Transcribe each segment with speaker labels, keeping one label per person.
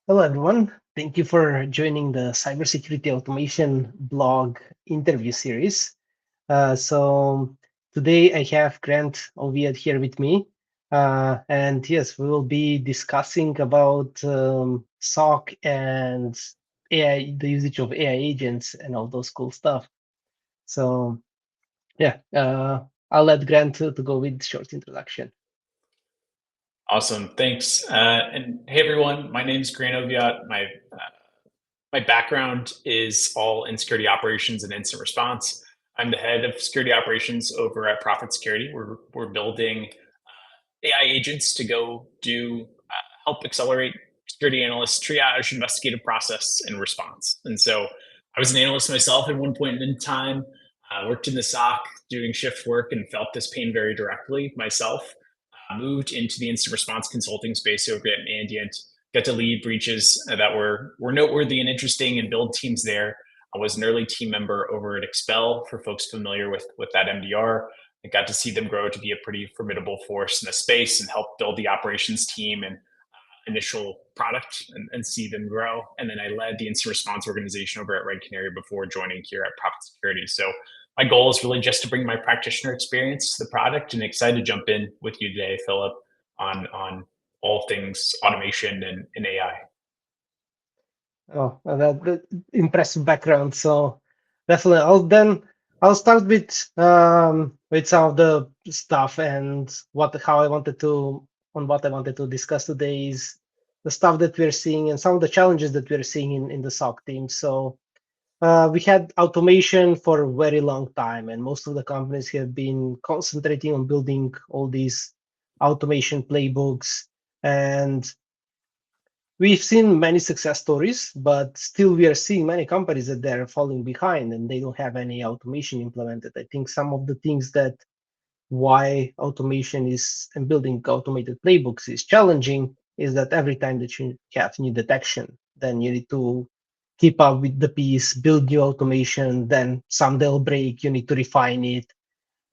Speaker 1: Hello, everyone. Thank you for joining the Cybersecurity Automation blog interview series. So today I have Grant Oviatt here with me. And yes, we will be discussing about SOC and AI, the usage of AI agents and all those cool stuff. So yeah, I'll let Grant to go with short introduction.
Speaker 2: Awesome, thanks. And hey everyone, my name is Grant Oviatt. My background is all in security operations and incident response. I'm the head of security operations over at Profit Security. We're building AI agents to go do help accelerate security analysts triage, investigative process, and response. And so I was an analyst myself at one point in time. Worked in the SOC doing shift work and felt this pain very directly myself. Moved into the incident response consulting space over at Mandiant. Got to lead breaches that were noteworthy and interesting and build teams there. I was an early team member over at Expel for folks familiar with that MDR. I got to see them grow to be a pretty formidable force in the space and help build the operations team and initial product and see them grow. And then I led the incident response organization over at Red Canary before joining here at Profit Security. So my goal is really just to bring my practitioner experience to the product, and excited to jump in with you today, Philip, on all things automation and AI.
Speaker 1: Oh, that impressive background. So definitely, I'll start with some of the stuff and what how I wanted to on what I wanted to discuss today is the stuff that we're seeing and some of the challenges that we're seeing in the SOC team. So we had automation for a very long time, and most of the companies have been concentrating on building all these automation playbooks and we've seen many success stories, but still we are seeing many companies that they're falling behind and they don't have any automation implemented. I think some of the things that why automation is and building automated playbooks is challenging is that every time that you have new detection, then you need to keep up with the piece, build new automation, then some they'll break, you need to refine it.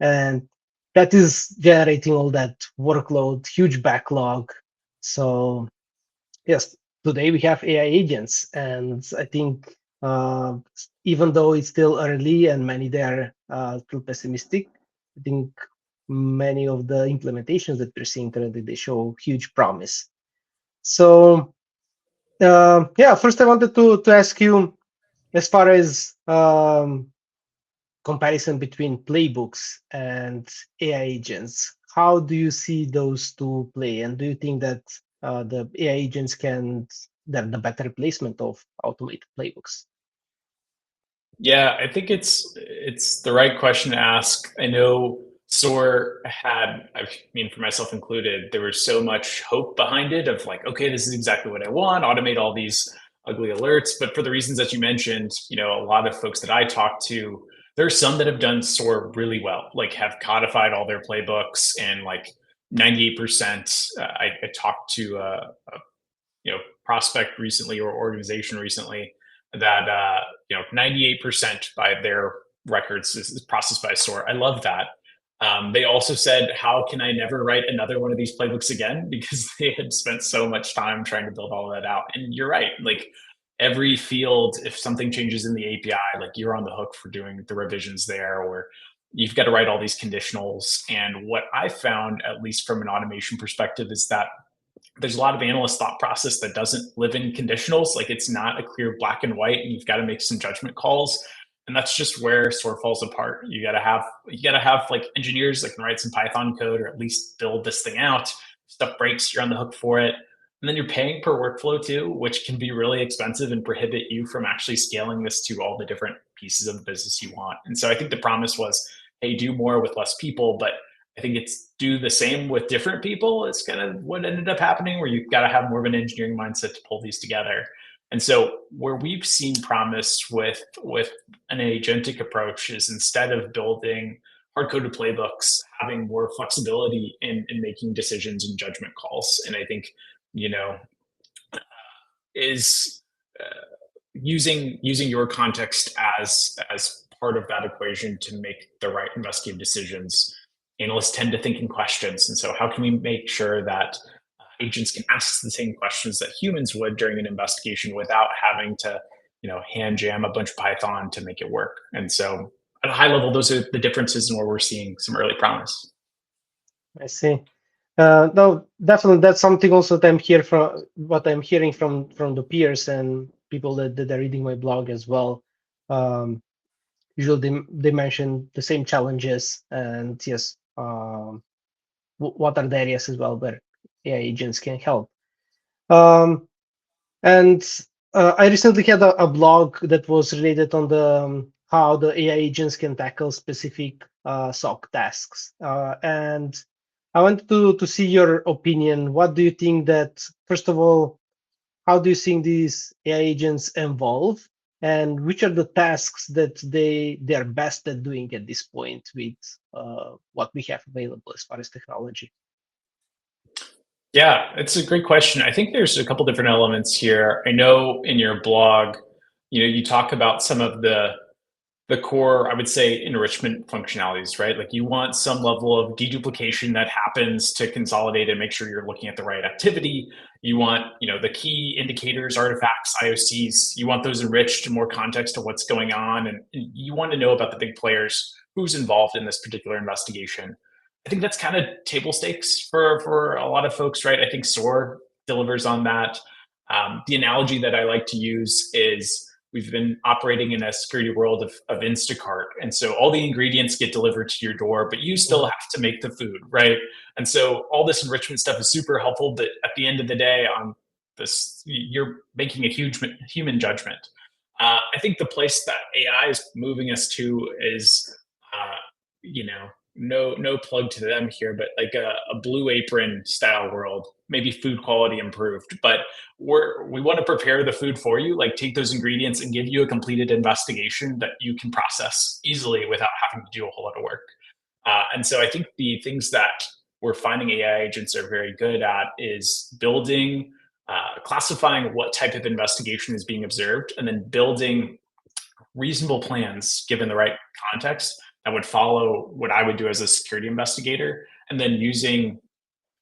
Speaker 1: And that is generating all that workload, huge backlog. So yes, today we have AI agents, and I think uh, even though it's still early and many there are still pessimistic, I think many of the implementations that we're seeing currently they show huge promise. So yeah, first I wanted to ask you as far as comparison between playbooks and AI agents. How do you see those two play? And do you think that the AI agents can they're the better replacement of automated playbooks?
Speaker 2: Yeah, I think it's the right question to ask. I know SOAR had, I mean, for myself included, there was so much hope behind it of like, okay, this is exactly what I want, automate all these ugly alerts. But for the reasons that you mentioned, a lot of folks that I talked to, there are some that have done SOAR really well, like have codified all their playbooks and like 98%. I talked to prospect recently or organization recently that 98% by their records is processed by SOAR. I love that. They also said, "How can I never write another one of these playbooks again?" Because they had spent so much time trying to build all of that out. And you're right, like every field, if something changes in the API, like you're on the hook for doing the revisions there, or you've got to write all these conditionals. And what I found, at least from an automation perspective, is that there's a lot of analyst thought process that doesn't live in conditionals. Like it's not a clear black and white, and you've got to make some judgment calls. And that's just where SOAR falls apart. You gotta have like engineers that can write some Python code or at least build this thing out. Stuff breaks, you're on the hook for it. And then you're paying per workflow too, which can be really expensive and prohibit you from actually scaling this to all the different pieces of the business you want. And so I think the promise was, hey, do more with less people, but I think it's do the same with different people. It's kind of what ended up happening, where you've got to have more of an engineering mindset to pull these together. And so, where we've seen promise with an agentic approach is instead of building hard coded playbooks, having more flexibility in making decisions and judgment calls. And I think you know is using your context as part of that equation to make the right investigative decisions. Analysts tend to think in questions, and so how can we make sure that agents can ask the same questions that humans would during an investigation without having to, hand jam a bunch of Python to make it work. And so at a high level, those are the differences and where we're seeing some early promise.
Speaker 1: I see. No, definitely that's something also that I'm here from what I'm hearing from the peers and people that are reading my blog as well. Um, Usually they mention the same challenges and yes, what are the areas as well where AI agents can help. Um, and I recently had a blog that was related on the how the AI agents can tackle specific SOC tasks. And I wanted to see your opinion. What do you think that, first of all, how do you think these AI agents evolve? And which are the tasks that they're best at doing at this point with what we have available as far as technology?
Speaker 2: Yeah, it's a great question. I think there's a couple different elements here. I know in your blog, you talk about some of the core, I would say, enrichment functionalities, right? Like you want some level of deduplication that happens to consolidate and make sure you're looking at the right activity. You want, the key indicators, artifacts, IOCs, you want those enriched to more context to what's going on. And you want to know about the big players, who's involved in this particular investigation. I think that's kind of table stakes for a lot of folks, right? I think SOAR delivers on that. The analogy that I like to use is we've been operating in a security world of Instacart. And so all the ingredients get delivered to your door, but you still have to make the food, right? And so all this enrichment stuff is super helpful. But at the end of the day, on this, you're making a huge human judgment. I think the place that AI is moving us to is, you know, no plug to them here, but like a blue apron style world, maybe food quality improved. But we want to prepare the food for you, like take those ingredients and give you a completed investigation that you can process easily without having to do a whole lot of work. And so I think the things that we're finding AI agents are very good at is building, classifying what type of investigation is being observed, and then building reasonable plans given the right context that would follow what I would do as a security investigator, and then using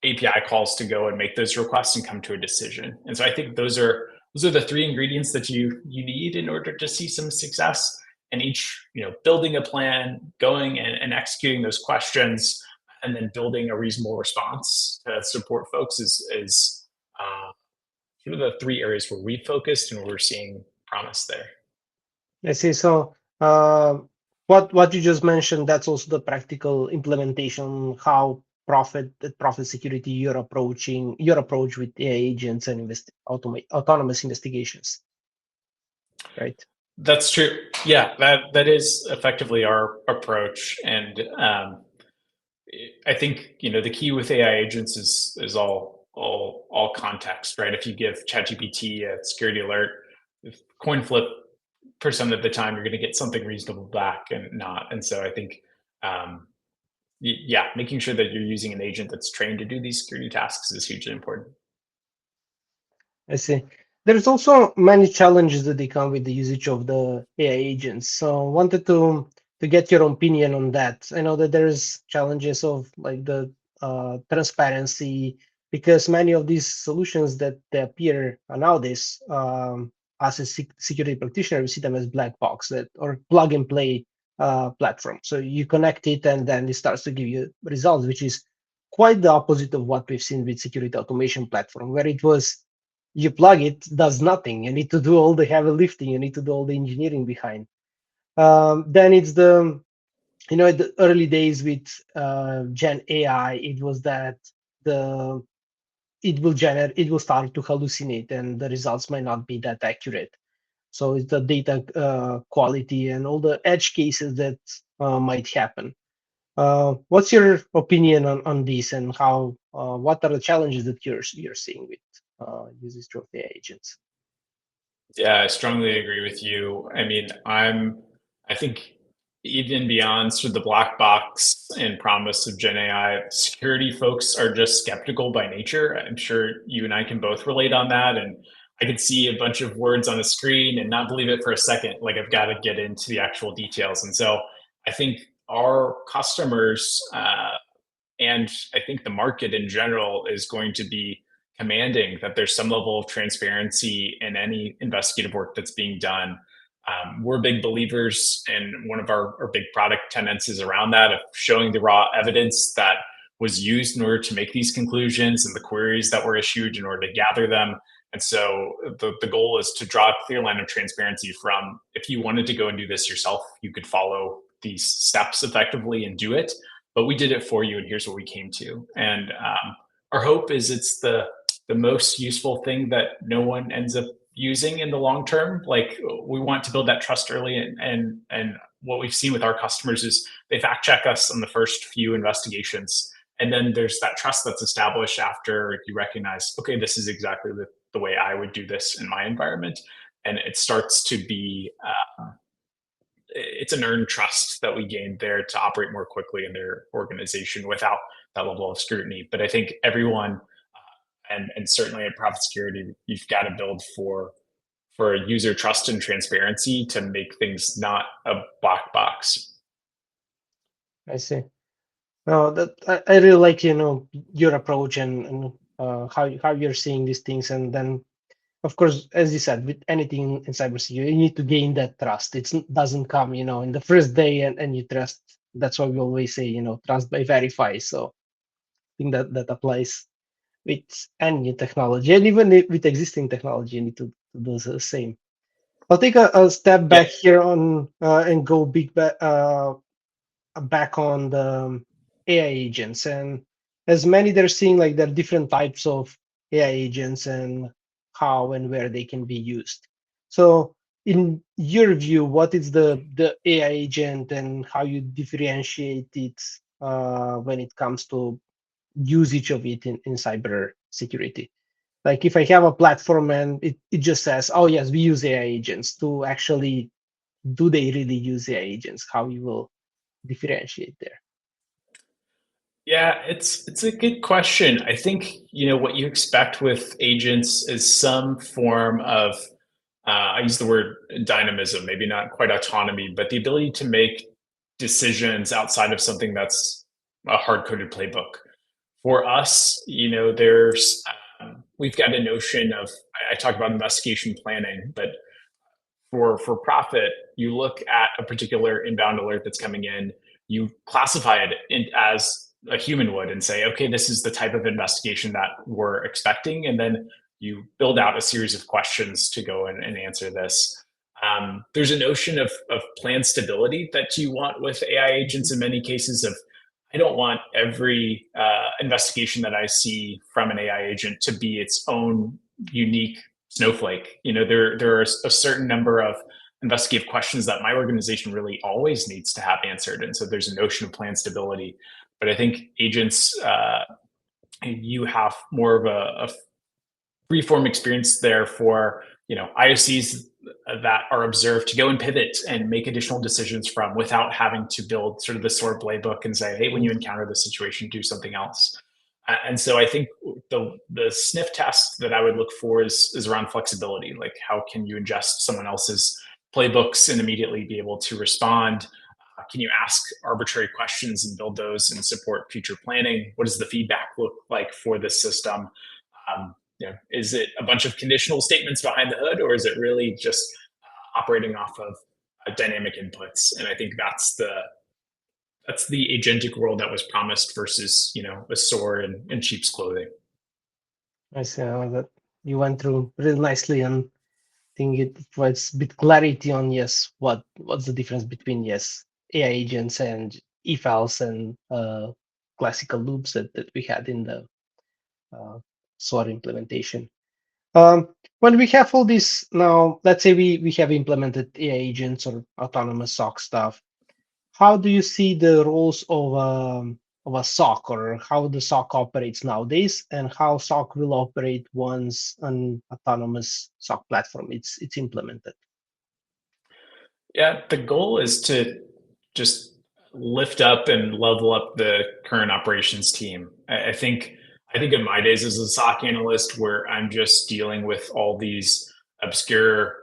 Speaker 2: API calls to go and make those requests and come to a decision. And so I think those are the three ingredients that you need in order to see some success. And each, building a plan, going and executing those questions, and then building a reasonable response to support folks is sort of the three areas where we focused and where we're seeing promise there.
Speaker 1: I see. So what you just mentioned, that's also the practical implementation, how profit security your approach with AI agents and autonomous investigations, right?
Speaker 2: That's true. Yeah, that is effectively our approach. And I think the key with AI agents is all context, right? If you give ChatGPT a security alert, if coin flip percent of the time you're going to get something reasonable back and not. And so I think, yeah, making sure that you're using an agent that's trained to do these security tasks is hugely important.
Speaker 1: I see. There's also many challenges that they come with the usage of the AI agents. So wanted to get your opinion on that. I know that there's challenges of like the transparency because many of these solutions that they appear nowadays as a security practitioner, we see them as black box that or plug and play platform. So you connect it and then it starts to give you results, which is quite the opposite of what we've seen with security automation platform, where it was you plug it, does nothing. You need to do all the heavy lifting. You need to do all the engineering behind. Then it's in the early days with Gen AI, it was that the it will start to hallucinate, and the results might not be that accurate. So it's the data quality and all the edge cases that might happen. What's your opinion on this, and how what are the challenges that you're seeing with using of AI agents?
Speaker 2: Yeah, I strongly agree with you. I mean, I think even beyond sort of the black box and promise of Gen AI, security folks are just skeptical by nature. I'm sure you and I can both relate on that. And I could see a bunch of words on the screen and not believe it for a second. Like I've got to get into the actual details. And so I think our customers and I think the market in general is going to be commanding that there's some level of transparency in any investigative work that's being done. We're big believers, and one of our big product tenets is around that, of showing the raw evidence that was used in order to make these conclusions and the queries that were issued in order to gather them. And so the goal is to draw a clear line of transparency from, if you wanted to go and do this yourself, you could follow these steps effectively and do it. But we did it for you, and here's what we came to. And our hope is it's the most useful thing that no one ends up using in the long term. Like, we want to build that trust early, and what we've seen with our customers is they fact check us on the first few investigations, and then there's that trust that's established after you recognize, okay, this is exactly the way I would do this in my environment. And it starts to be it's an earned trust that we gained there to operate more quickly in their organization without that level of scrutiny. But I think everyone, and certainly at Profit Security, you've got to build for user trust and transparency to make things not a black box.
Speaker 1: I see. No, that I really like, your approach and how you're seeing these things. And then, of course, as you said, with anything in cybersecurity, you need to gain that trust. It doesn't come, in the first day and you trust. That's why we always say, trust by verify. So I think that applies with any technology, and even with existing technology, you need to do the same. I'll take a step
Speaker 2: Yeah.
Speaker 1: back here on and go back on the AI agents. And as many they're seeing, like, there are different types of AI agents and how and where they can be used. So in your view, what is the AI agent and how you differentiate it when it comes to usage of it in cyber security? Like, if I have a platform and it just says, oh yes, we use AI agents, to actually, do they really use AI agents? How you will differentiate there?
Speaker 2: Yeah, it's a good question. I think, what you expect with agents is some form of I use the word dynamism, maybe not quite autonomy, but the ability to make decisions outside of something that's a hard-coded playbook. For us, there's we've got a notion of, I talk about investigation planning, but for profit, you look at a particular inbound alert that's coming in, you classify it as a human would, and say, okay, this is the type of investigation that we're expecting, and then you build out a series of questions to go and answer this. There's a notion of plan stability that you want with AI agents in many cases. Of, I don't want every investigation that I see from an AI agent to be its own unique snowflake. There are a certain number of investigative questions that my organization really always needs to have answered, and so there's a notion of plan stability. But I think agents, you have more of a freeform experience there for IOCs that are observed to go and pivot and make additional decisions from, without having to build sort of the SOAR playbook and say, hey, when you encounter this situation, do something else. And so I think the sniff test that I would look for is around flexibility. Like, how can you ingest someone else's playbooks and immediately be able to respond? Can you ask arbitrary questions and build those and support future planning? What does the feedback look like for this system? Is it a bunch of conditional statements behind the hood, or is it really just operating off of dynamic inputs? And I think that's the agentic world that was promised versus a SOAR and sheep's clothing.
Speaker 1: I see that you went through really nicely, and I think it provides a bit clarity on, yes, what's the difference between, yes, AI agents and evals and classical loops that we had in the SOAR implementation. When we have all this now, let's say we have implemented AI agents or autonomous SOC stuff. How do you see the roles of a SOC, or how the SOC operates nowadays, and how SOC will operate once an autonomous SOC platform it's implemented?
Speaker 2: Yeah, the goal is to just lift up and level up the current operations team. I think in my days as a SOC analyst, where I'm just dealing with all these obscure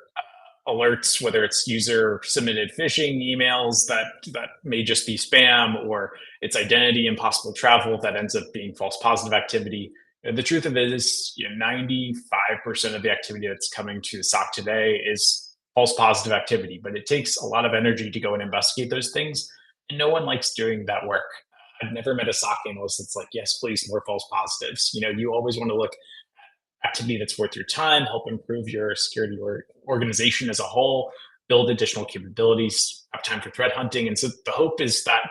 Speaker 2: alerts, whether it's user submitted phishing emails that may just be spam, or it's identity and possible travel that ends up being false positive activity. the truth of it is, 95% of the activity that's coming to the SOC today is false positive activity, but it takes a lot of energy to go and investigate those things. And no one likes doing that work. I've never met a SOC analyst that's like, yes, please, more false positives. You always want to look at activity that's worth your time, help improve your security or organization as a whole, build additional capabilities, have time for threat hunting. And so the hope is that,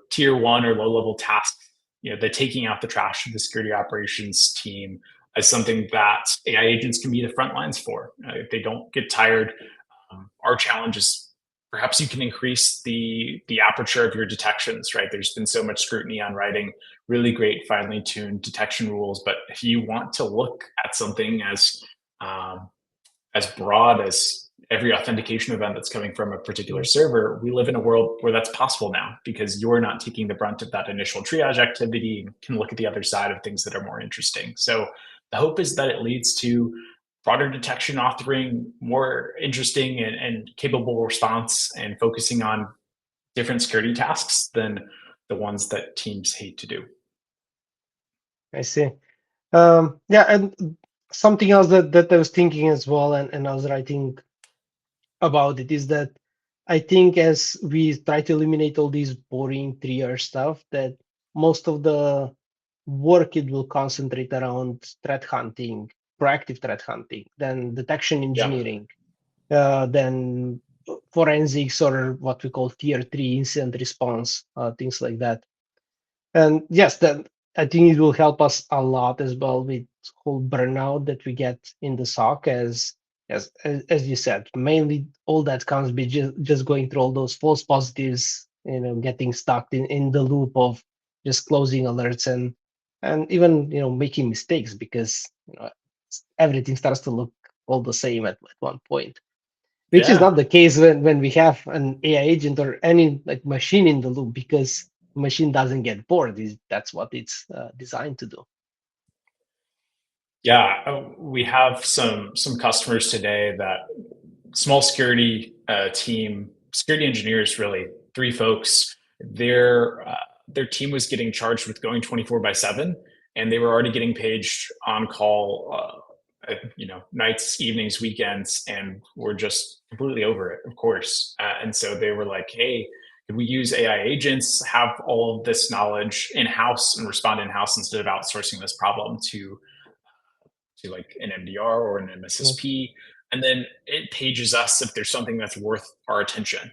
Speaker 2: tier one or low level tasks, the taking out the trash of the security operations team as something that AI agents can be the front lines for. If they don't get tired, our challenge is perhaps you can increase the aperture of your detections, right? There's been so much scrutiny on writing really great, finely tuned detection rules, but if you want to look at something as broad as every authentication event that's coming from a particular server, we live in a world where that's possible now because you're not taking the brunt of that initial triage activity and can look at the other side of things that are more interesting. So the hope is that it leads to broader detection, offering more interesting and capable response and focusing on different security tasks than the ones that teams hate to do.
Speaker 1: I see. Yeah, and something else that I was thinking as well, and I was writing about it, is that I think as we try to eliminate all these boring 3-year stuff, that most of the work it will concentrate around threat hunting, proactive threat hunting, then detection engineering, then forensics, or what we call tier 3 incident response, things like that. And yes, that I think it will help us a lot as well with whole burnout that we get in the SOC, as you said, mainly all that comes by just going through all those false positives, getting stuck in the loop of just closing alerts and even making mistakes because everything starts to look all the same at one point, which is
Speaker 2: Yeah.
Speaker 1: not the case when we have an AI agent or any like machine in the loop, because machine doesn't get bored. That's what it's designed to do.
Speaker 2: Yeah, we have some customers today that small security team, security engineers, really 3 folks. Their team was getting charged with going 24/7, and they were already getting paged on call, nights, evenings, weekends, and were just completely over it, of course. And so they were like, "Hey, could we use AI agents, have all of this knowledge in house, and respond in house instead of outsourcing this problem to like an MDR or an
Speaker 1: Yeah.
Speaker 2: MSSP, and then it pages us if there's something that's worth our attention."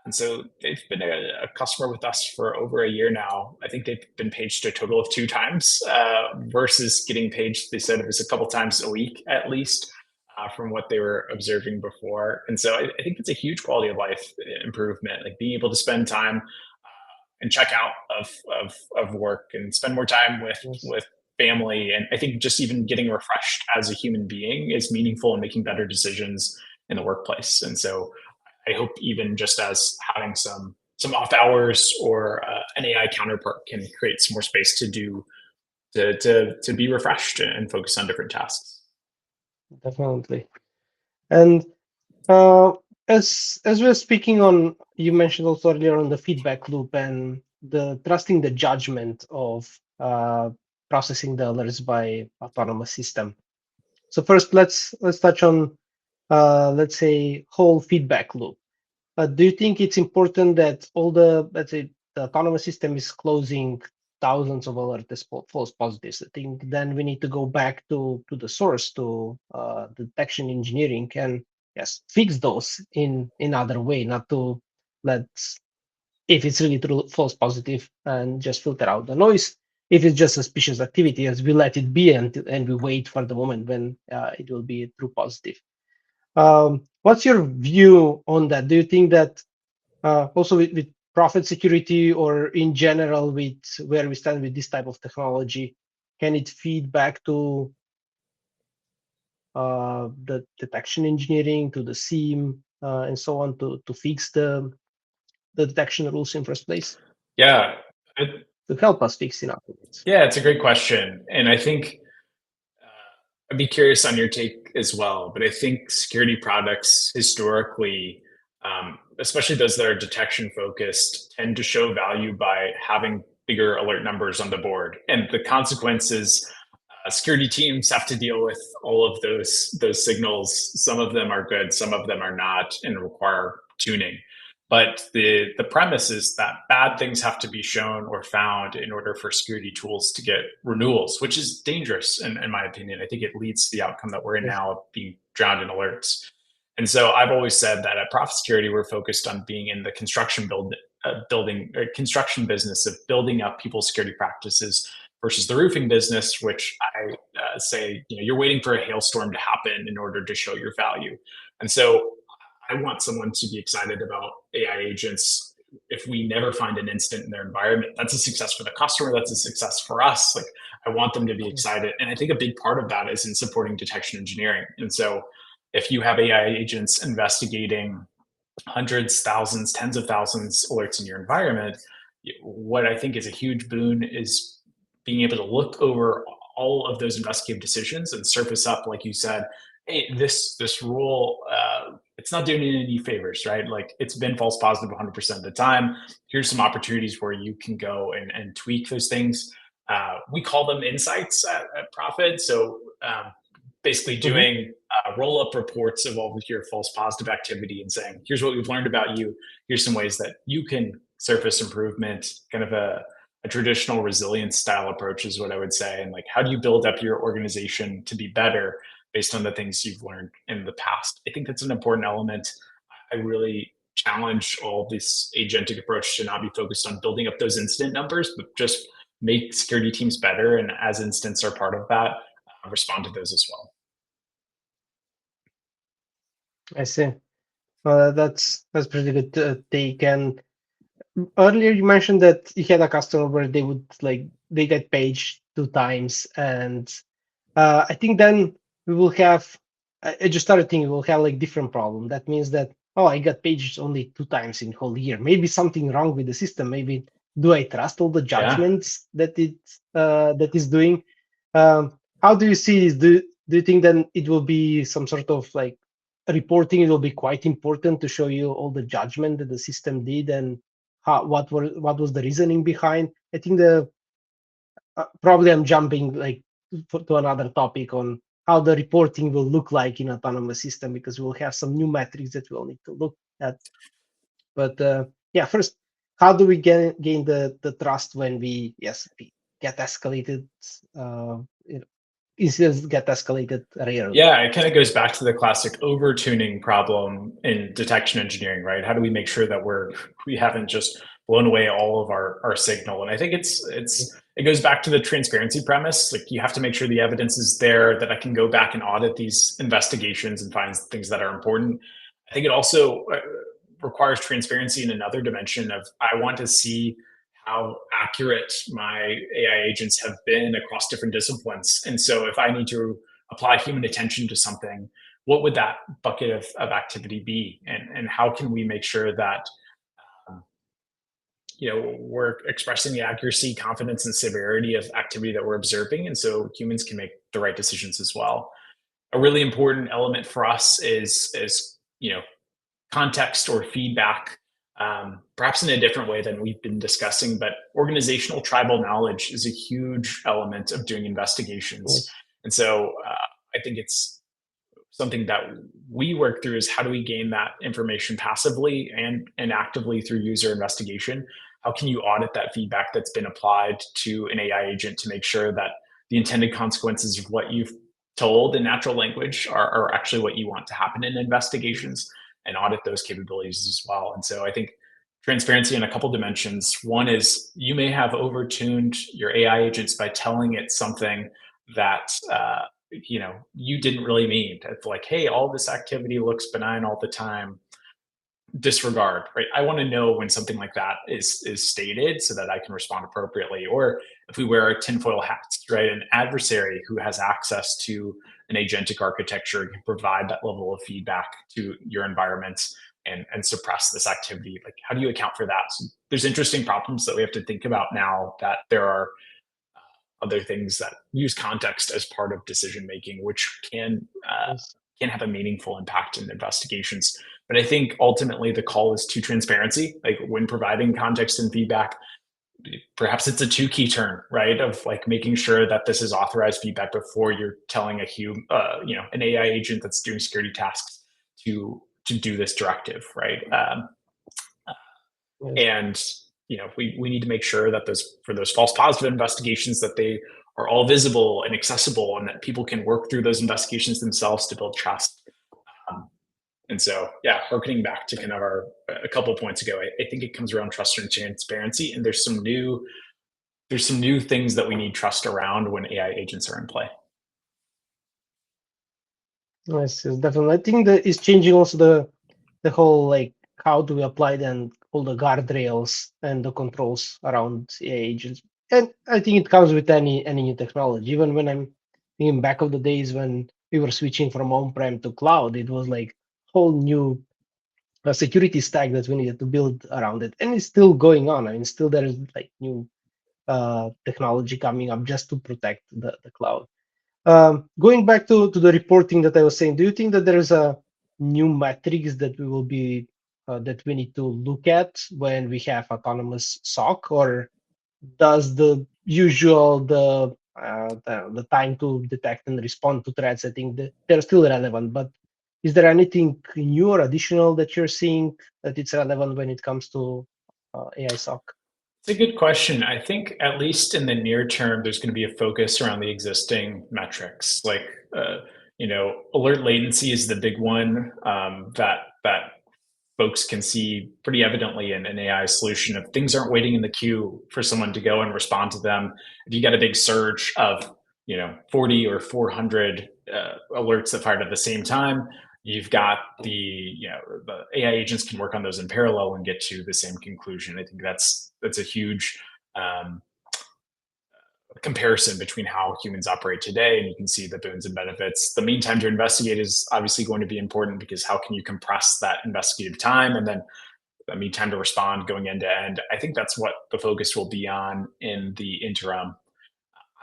Speaker 2: And so they've been a customer with us for over a year now. I think they've been paged a total of 2 times versus getting paged, they said it was a couple times a week at least, from what they were observing before. And so I think it's a huge quality of life improvement, like being able to spend time and check out of work and spend more time
Speaker 1: Yes.
Speaker 2: with family. And I think just even getting refreshed as a human being is meaningful and making better decisions in the workplace. And so I hope even just as having some off hours or an AI counterpart can create some more space to do to be refreshed and focus on different tasks.
Speaker 1: Definitely. And uh, as we're speaking on, you mentioned also earlier on the feedback loop and the trusting the judgment of processing the alerts by autonomous system. So first, let's touch on let's say whole feedback loop. Do you think it's important that all let's say, the autonomous system is closing thousands of alerts as false positives? I think then we need to go back to the source, to detection engineering, and yes, fix those in other way, not to let, if it's really true false positive, and just filter out the noise. If it's just suspicious activity, as we let it be and we wait for the moment when it will be true positive. What's your view on that? Do you think that also with profit security, or in general with where we stand with this type of technology, can it feed back to the detection engineering, to the SIEM, and so on, to fix the detection rules in first place,
Speaker 2: Yeah, it,
Speaker 1: to help us fix it afterwards?
Speaker 2: yeah, it's a great question, and I think I'd be curious on your take as well. But I think security products historically, especially those that are detection focused, tend to show value by having bigger alert numbers on the board, and the consequences security teams have to deal with all of those signals. Some of them are good, some of them are not, and require tuning. But the premise is that bad things have to be shown or found in order for security tools to get renewals, which is dangerous in my opinion. I think it leads to the outcome that we're in
Speaker 1: Yes.
Speaker 2: now of being drowned in alerts. And so I've always said that at Profit Security, we're focused on being in the construction business of building up people's security practices versus the roofing business, which I say, you're waiting for a hailstorm to happen in order to show your value. And so I want someone to be excited about AI agents. If we never find an incident in their environment, that's a success for the customer. That's a success for us. Like, I want them to be excited. And I think a big part of that is in supporting detection engineering. And so if you have AI agents investigating hundreds, thousands, tens of thousands alerts in your environment, what I think is a huge boon is being able to look over all of those investigative decisions and surface up, like you said, hey, this rule, it's not doing you any favors, right? Like, it's been false positive 100% of the time. Here's some opportunities where you can go and tweak those things. We call them insights at Profit. So basically
Speaker 1: Mm-hmm.
Speaker 2: doing roll up reports of all of your false positive activity and saying, here's what we've learned about you. Here's some ways that you can surface improvement, kind of a traditional resilience style approach is what I would say. And like, how do you build up your organization to be better based on the things you've learned in the past? I think that's an important element. I really challenge all this agentic approach to not be focused on building up those incident numbers, but just make security teams better. And as incidents are part of that, respond to those as well.
Speaker 1: I see. That's pretty good take. And earlier you mentioned that you had a customer where they would they get paged 2 times, and I think then we will have. I just started thinking we'll have different problem. That means that, oh, I got paged only 2 times in whole year. Maybe something wrong with the system. Maybe do I trust all the
Speaker 2: Yeah.
Speaker 1: judgments that that is doing? How do you see this? Do you think then it will be some sort of reporting? It will be quite important to show you all the judgment that the system did and what was the reasoning behind. I think probably I'm jumping to another topic on how the reporting will look like in autonomous system, because we'll have some new metrics that we'll need to look at. But yeah, first, how do we gain the trust when we get escalated? Incidents get escalated rarely.
Speaker 2: Yeah, it kind of goes back to the classic over tuning problem in detection engineering, right? How do we make sure that we haven't just blown away all of our signal? And I think it goes back to the transparency premise. Like, you have to make sure the evidence is there, that I can go back and audit these investigations and find things that are important. I think it also requires transparency in another dimension of, I want to see how accurate my AI agents have been across different disciplines. And so if I need to apply human attention to something, what would that bucket of activity be? And how can we make sure that um, we're expressing the accuracy, confidence, and severity of activity that we're observing, and so humans can make the right decisions as well. A really important element for us is context or feedback, perhaps in a different way than we've been discussing, but organizational tribal knowledge is a huge element of doing investigations.
Speaker 1: Yes.
Speaker 2: And so I think it's something that we work through, is how do we gain that information passively and actively through user investigation? How can you audit that feedback that's been applied to an AI agent to make sure that the intended consequences of what you've told in natural language are actually what you want to happen in investigations, and audit those capabilities as well? And so I think transparency in a couple dimensions. One is, you may have overtuned your AI agents by telling it something that you didn't really mean. It's like, hey, all this activity looks benign all the time. Disregard, right? I want to know when something like that is stated so that I can respond appropriately. Or if we wear our tinfoil hats, right? An adversary who has access to an agentic architecture can provide that level of feedback to your environments and suppress this activity. Like, how do you account for that? So there's interesting problems that we have to think about now, that there are other things that use context as part of decision making, which
Speaker 1: Yes.
Speaker 2: can have a meaningful impact in investigations. But I think ultimately the call is to transparency. Like, when providing context and feedback, perhaps it's a 2 key turn, right? Of like making sure that this is authorized feedback before you're telling an AI agent that's doing security tasks to do this directive, right?
Speaker 1: Yes.
Speaker 2: And we need to make sure that those false positive investigations, that they are all visible and accessible, and that people can work through those investigations themselves to build trust. And so, yeah, harkening back to kind of a couple of points ago, I think it comes around trust and transparency, and there's some new things that we need trust around when AI agents are in play.
Speaker 1: Yes, yes, definitely. I think that is changing also the whole like how do we apply then all the guardrails and the controls around AI agents. And I think it comes with any new technology. Even when I'm thinking back of the days when we were switching from on-prem to cloud, it was like whole new security stack that we needed to build around it. And it's still going on. I mean, still there is like new technology coming up just to protect the cloud. Going back to the reporting that I was saying, do you think that there is a new metrics that we will be that we need to look at when we have autonomous SOC, or does the usual the time to detect and respond to threats? I think that they're still relevant, but is there anything new or additional that you're seeing that it's relevant when it comes to AI SOC?
Speaker 2: It's a good question. I think at least in the near term, there's going to be a focus around the existing metrics. Like, alert latency is the big one that folks can see pretty evidently in an AI solution. If things aren't waiting in the queue for someone to go and respond to them, if you get a big surge of 40 or 400 alerts that fired at the same time, you've got the AI agents can work on those in parallel and get to the same conclusion. I think that's a huge um, comparison between how humans operate today, and you can see the boons and benefits. The mean time to investigate is obviously going to be important, because how can you compress that investigative time, and then the mean time to respond going end to end. I think that's what the focus will be on in the interim.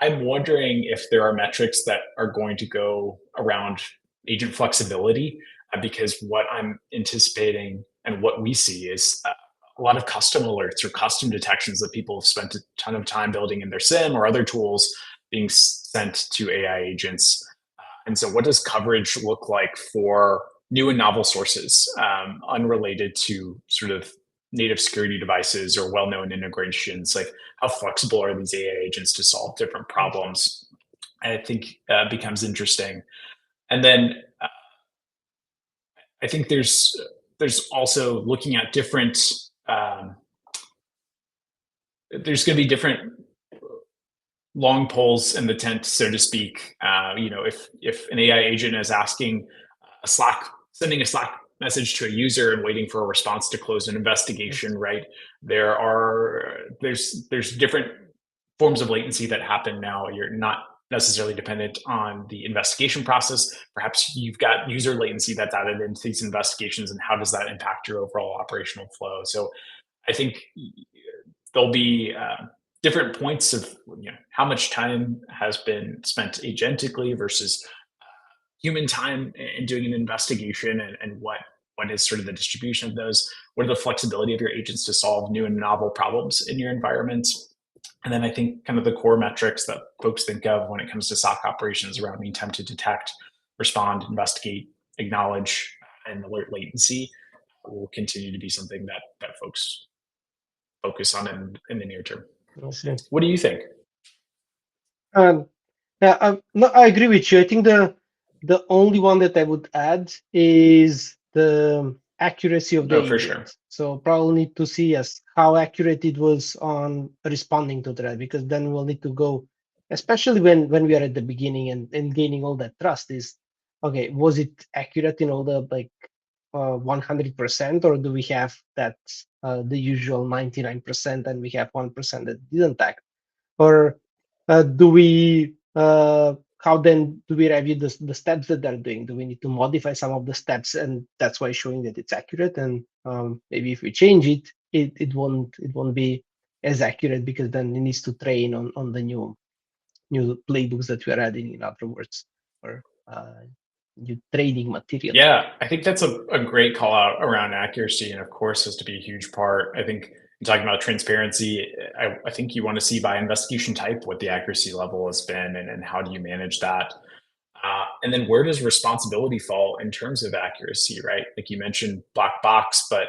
Speaker 2: I'm wondering if there are metrics that are going to go around agent flexibility, because what I'm anticipating and what we see is a lot of custom alerts or custom detections that people have spent a ton of time building in their SIM or other tools being sent to AI agents. And so, what does coverage look like for new and novel sources, unrelated to sort of native security devices or well-known integrations? Like, how flexible are these AI agents to solve different problems? And I think becomes interesting. And then I think there's also looking at different. There's going to be different long poles in the tent, so to speak. If an AI agent is asking sending a Slack message to a user and waiting for a response to close an investigation, right? There's different forms of latency that happen now. You're not necessarily dependent on the investigation process. Perhaps you've got user latency that's added into these investigations, and how does that impact your overall operational flow? So I think there'll be different points of how much time has been spent agentically versus human time in doing an investigation, and what is sort of the distribution of those. What are the flexibility of your agents to solve new and novel problems in your environment? And then I think kind of the core metrics that folks think of when it comes to SOC operations around mean time to detect, respond, investigate, acknowledge, and alert latency will continue to be something that folks focus on in the near term.
Speaker 1: I see.
Speaker 2: What do you think?
Speaker 1: Um, yeah, no, I agree with you. I think the only one that I would add is the accuracy of the
Speaker 2: Oh, for sure.
Speaker 1: agent. So probably need to see as how accurate it was on responding to threat, because then we'll need to go, especially when we are at the beginning and gaining all that trust, is okay, was it accurate in all the like 100%, or do we have that the usual 99% and we have 1% that didn't act? Or do we how then do we review the steps that they're doing? Do we need to modify some of the steps, and that's why showing that it's accurate? And maybe if we change it, it won't be as accurate, because then it needs to train on the new playbooks that we are adding, in other words, or new training material.
Speaker 2: Yeah, I think that's a great call out around accuracy, and of course has to be a huge part. I think talking about transparency, I think you want to see by investigation type what the accuracy level has been, and how do you manage that. And then where does responsibility fall in terms of accuracy, right? Like you mentioned black box, but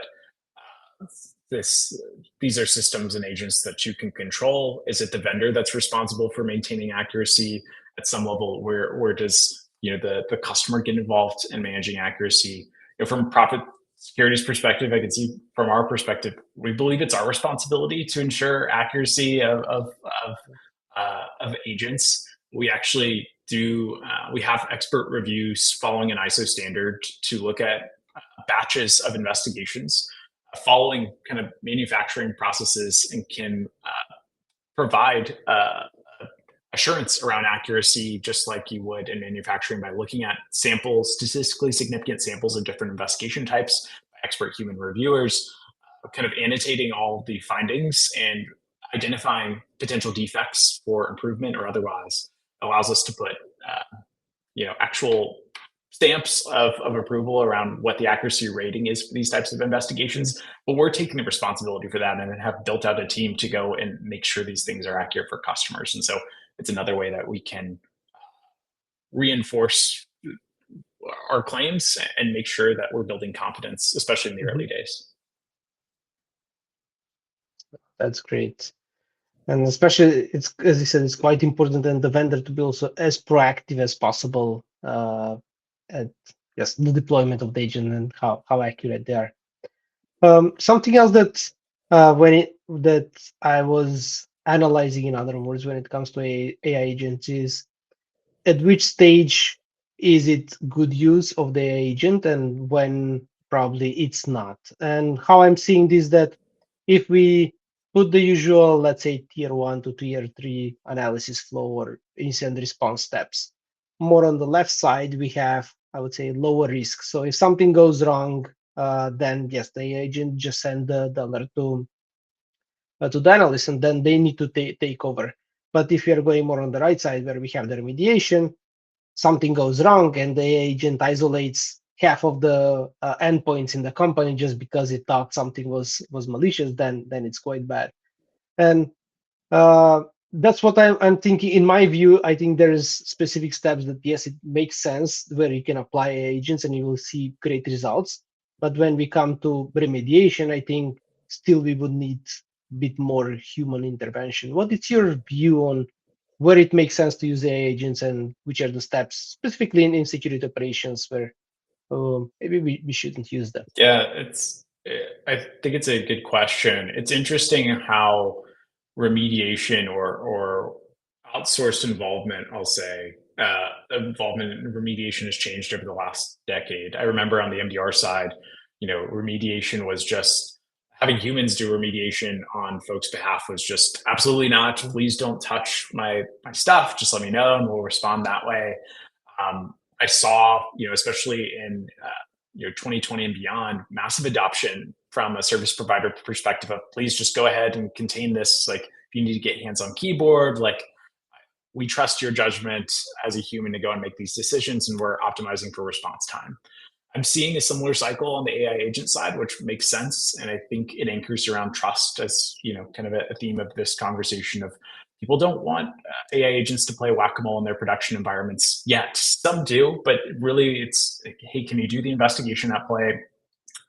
Speaker 2: this these are systems and agents that you can control. Is it the vendor that's responsible for maintaining accuracy at some level? Where does the customer get involved in managing accuracy? From a profit security's perspective, I can see from our perspective, we believe it's our responsibility to ensure accuracy of agents. We actually do. We have expert reviews following an ISO standard to look at batches of investigations following kind of manufacturing processes, and can provide assurance around accuracy, just like you would in manufacturing, by looking at samples, statistically significant samples of different investigation types, by expert human reviewers, kind of annotating all the findings and identifying potential defects for improvement or otherwise. Allows us to put actual stamps of approval around what the accuracy rating is for these types of investigations. But we're taking the responsibility for that, and have built out a team to go and make sure these things are accurate for customers. And so it's another way that we can reinforce our claims and make sure that we're building confidence, especially in the early days.
Speaker 1: That's great. And especially, it's, as you said, it's quite important in the vendor to be also as proactive as possible at the deployment of the agent and how accurate they are. Something else that that I was analyzing, in other words, when it comes to AI agents, is at which stage is it good use of the agent and when probably it's not. And how I'm seeing this, that if we put the usual, let's say, tier 1 to tier 3 analysis flow or incident response steps, more on the left side, we have, I would say, lower risk. So if something goes wrong, then yes, the agent just send the alert to the analyst, and then they need to take over. But if you're going more on the right side, where we have the remediation, something goes wrong and the agent isolates half of the endpoints in the company just because it thought something was malicious, then it's quite bad. And that's what I'm thinking. In my view, I think there's specific steps that, yes, it makes sense where you can apply agents and you will see great results. But when we come to remediation, I think still we would need a bit more human intervention. What is your view on where it makes sense to use AI agents and which are the steps, specifically in security operations, where maybe we shouldn't use them?
Speaker 2: Yeah, I think it's a good question. It's interesting how remediation or outsourced involvement, I'll say, involvement in remediation has changed over the last decade. I remember on the MDR side, remediation was just having humans do remediation on folks' behalf was just absolutely not. Please don't touch my stuff. Just let me know, and we'll respond that way. I saw, especially in 2020 and beyond, massive adoption from a service provider perspective of, please just go ahead and contain this. Like, if you need to get hands on keyboard, like, we trust your judgment as a human to go and make these decisions, and we're optimizing for response time. I'm seeing a similar cycle on the AI agent side, which makes sense. And I think it anchors around trust as, kind of a theme of this conversation of, people don't want AI agents to play whack-a-mole in their production environments yet. Some do, but really it's like, hey, can you do the investigation at play?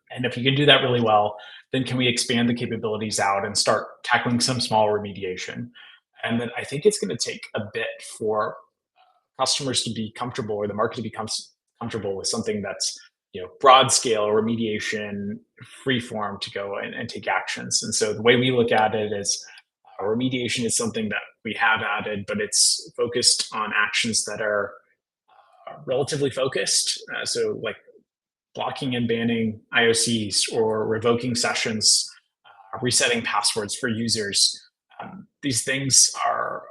Speaker 2: And if you can do that really well, then can we expand the capabilities out and start tackling some small remediation? And then I think it's going to take a bit for customers to be comfortable, or the market to become comfortable with something that's broad scale remediation, free form to go and take actions. And so the way we look at it is, remediation is something that we have added, but it's focused on actions that are relatively focused. So like blocking and banning IOCs, or revoking sessions, resetting passwords for users. These things are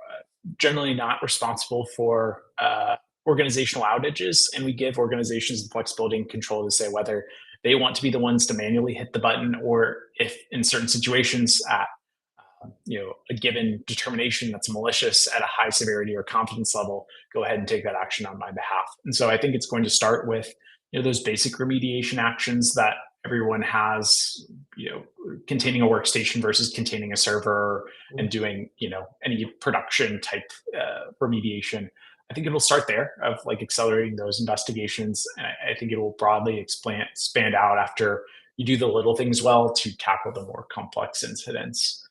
Speaker 2: generally not responsible for organizational outages, and we give organizations the flexibility and control to say whether they want to be the ones to manually hit the button, or if in certain situations at a given determination that's malicious at a high severity or confidence level, go ahead and take that action on my behalf. And so I think it's going to start with those basic remediation actions that everyone has, containing a workstation versus containing a server and doing, any production type remediation. I think it'll start there of like accelerating those investigations. And I think it will broadly expand out after you do the little things well to tackle the more complex incidents.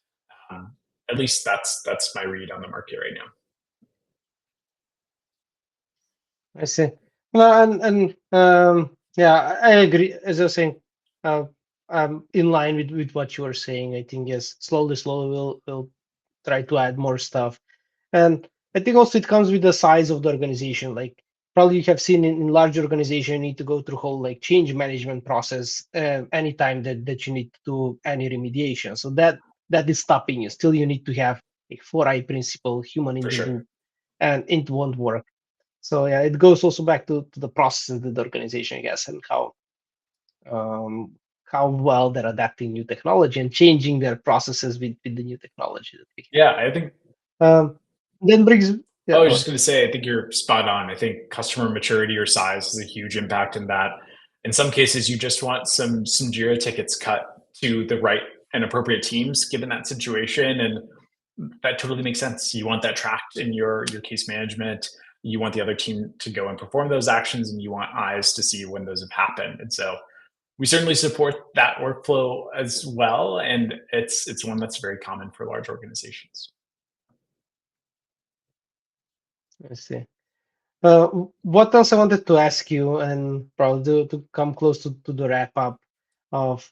Speaker 2: At least that's my read on the market right now.
Speaker 1: I see. Well, yeah, I agree. As I was saying, I'm in line with what you were saying. I think yes, slowly, we'll try to add more stuff, and I think also it comes with the size of the organization. Like probably you have seen in large organization, you need to go through whole like change management process anytime that you need to do any remediation. So that is stopping you. Still, you need to have a 4I principle, human in
Speaker 2: For
Speaker 1: the
Speaker 2: sure.
Speaker 1: loop, and it won't work. So yeah, it goes also back to the process of the organization, I guess, and how well they're adapting new technology and changing their processes with the new technology that we
Speaker 2: Yeah, I think
Speaker 1: have. Then brings
Speaker 2: I
Speaker 1: yeah,
Speaker 2: was
Speaker 1: go
Speaker 2: just going to say, I think you're spot on. I think customer maturity or size has a huge impact in that. In some cases, you just want some Jira tickets cut to the right and appropriate teams, given that situation, and that totally makes sense. You want that tracked in your case management. You want the other team to go and perform those actions, and you want eyes to see when those have happened. And so, we certainly support that workflow as well, and it's one that's very common for large organizations.
Speaker 1: I see. What else I wanted to ask you, and probably to come close to the wrap up of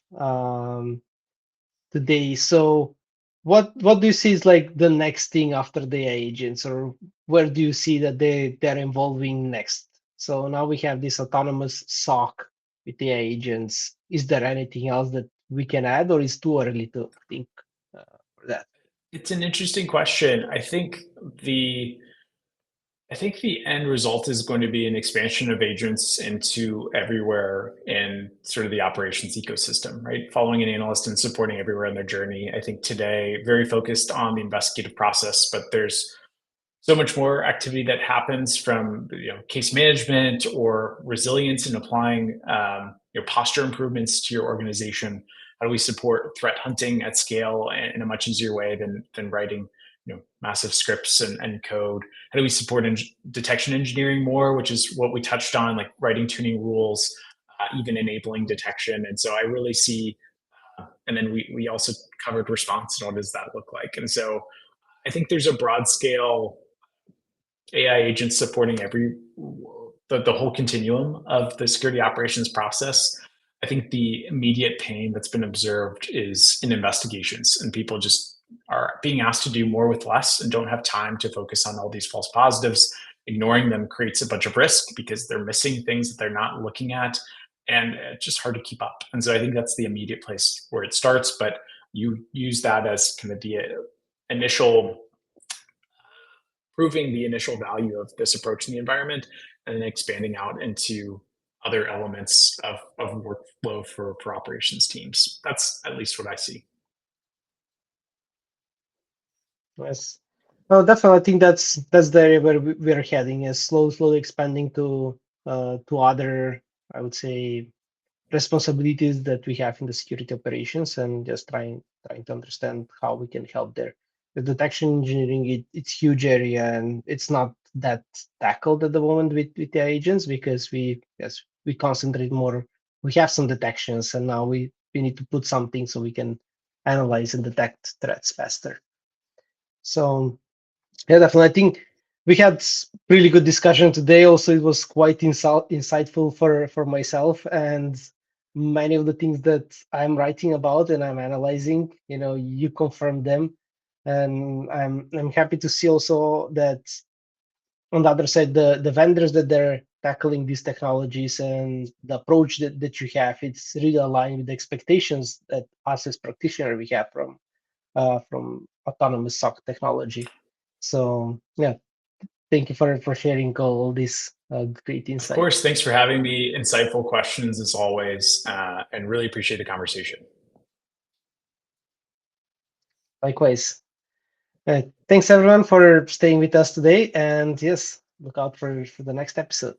Speaker 1: today. So, what do you see is like the next thing after the AI agents, or where do you see that they're evolving next? So now we have this autonomous SOC with AI agents. Is there anything else that we can add, or is too early to think for that?
Speaker 2: It's an interesting question. The I think the end result is going to be an expansion of agents into everywhere in sort of the operations ecosystem, right? Following an analyst and supporting everywhere in their journey. I think today, very focused on the investigative process, but there's so much more activity that happens from case management or resilience in applying posture improvements to your organization. How do we support threat hunting at scale in a much easier way than writing massive scripts and code? How do we support detection engineering more, which is what we touched on, like writing tuning rules, even enabling detection. And so I really see, and then we also covered response and what does that look like. And so I think there's a broad scale AI agents supporting the whole continuum of the security operations process. I think the immediate pain that's been observed is in investigations, and people just are being asked to do more with less and don't have time to focus on all these false positives. Ignoring them creates a bunch of risk because they're missing things that they're not looking at, and it's just hard to keep up. And so I think that's the immediate place where it starts, but you use that as kind of the initial proving the initial value of this approach in the environment and then expanding out into other elements of workflow for operations teams. That's at least what I see.
Speaker 1: Yes. No, definitely. I think that's the area where we're heading, is slowly expanding to other, I would say, responsibilities that we have in the security operations, and just trying to understand how we can help there. The detection engineering, it's huge area, and it's not that tackled at the moment with the agents, because we concentrate more. We have some detections, and now we need to put something so we can analyze and detect threats faster. So yeah, definitely. I think we had really good discussion today. Also, it was quite insightful for myself, and many of the things that I'm writing about and I'm analyzing, you confirm them, and I'm happy to see also that on the other side, the vendors that they're tackling these technologies and the approach that you have, it's really aligned with the expectations that us as practitioner we have from autonomous SOC technology. So yeah, thank you for sharing all this great
Speaker 2: Of
Speaker 1: insight.
Speaker 2: course, thanks for having me. Insightful questions as always, and really appreciate the conversation.
Speaker 1: Likewise. Thanks everyone for staying with us today, and yes, look out for the next episode.